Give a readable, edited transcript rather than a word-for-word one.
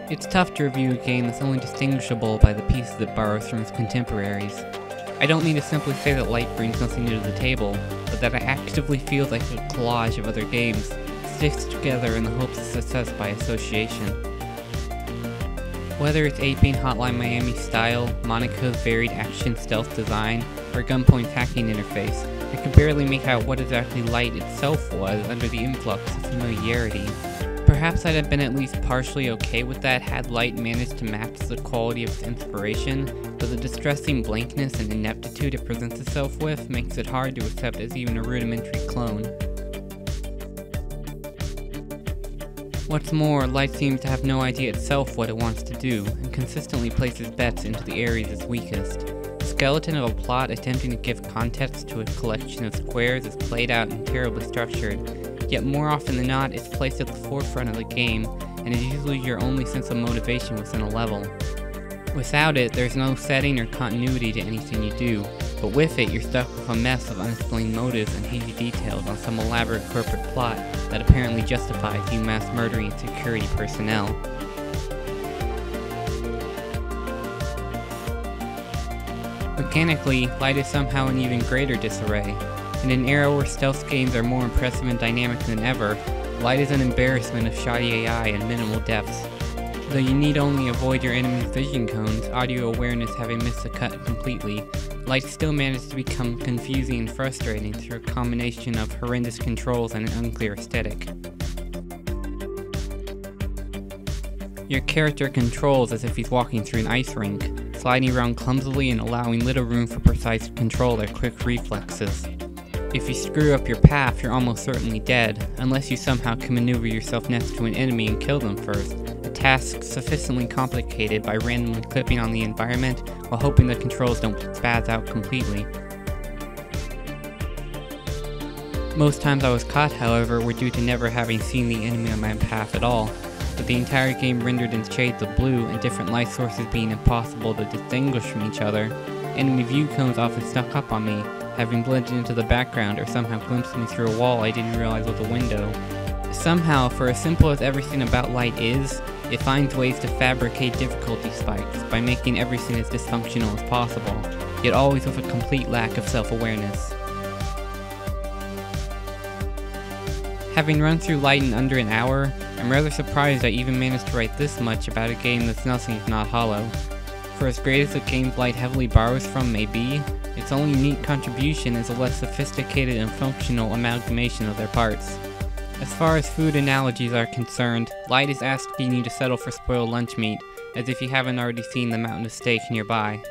It's tough to review a game that's only distinguishable by the pieces it borrows from its contemporaries. I don't mean to simply say that Light brings nothing new to the table, but that it actively feels like a collage of other games, stitched together in the hopes of success by association. Whether it's 8-Bit Hotline Miami style, Monica's varied action stealth design, or Gunpoint's hacking interface, I could barely make out what exactly Light itself was under the influx of familiarity. Perhaps I'd have been at least partially okay with that had Light managed to match the quality of its inspiration, but the distressing blankness and ineptitude it presents itself with makes it hard to accept as even a rudimentary clone. What's more, Light seems to have no idea itself what it wants to do, and consistently places bets into the areas it's weakest. The skeleton of a plot attempting to give context to a collection of squares is played out and terribly structured, yet more often than not it's placed at the forefront of the game, and is usually your only sense of motivation within a level. Without it, there's no setting or continuity to anything you do, but with it you're stuck with a mess of unexplained motives and hazy details on some elaborate corporate plot that apparently justifies you mass murdering security personnel. Mechanically, Light is somehow in even greater disarray. In an era where stealth games are more impressive and dynamic than ever, Light is an embarrassment of shoddy AI and minimal depths. Though you need only avoid your enemy's vision cones, audio awareness having missed the cut completely, Light still managed to become confusing and frustrating through a combination of horrendous controls and an unclear aesthetic. Your character controls as if he's walking through an ice rink, sliding around clumsily and allowing little room for precise control or quick reflexes. If you screw up your path, you're almost certainly dead, unless you somehow can maneuver yourself next to an enemy and kill them first, a task sufficiently complicated by randomly clipping on the environment while hoping the controls don't spaz out completely. Most times I was caught, however, were due to never having seen the enemy on my path at all, with the entire game rendered in shades of blue and different light sources being impossible to distinguish from each other. Enemy view cones often snuck up on me, having blended into the background or somehow glimpsed me through a wall I didn't realize was a window. Somehow, for as simple as everything about Light is, it finds ways to fabricate difficulty spikes by making everything as dysfunctional as possible, yet always with a complete lack of self-awareness. Having run through Light in under an hour, I'm rather surprised I even managed to write this much about a game that's nothing if not hollow. For as great as the game's Light heavily borrows from may be, its only unique contribution is a less sophisticated and functional amalgamation of their parts. As far as food analogies are concerned, Light is asking you to settle for spoiled lunch meat, as if you haven't already seen the mountain of steak nearby.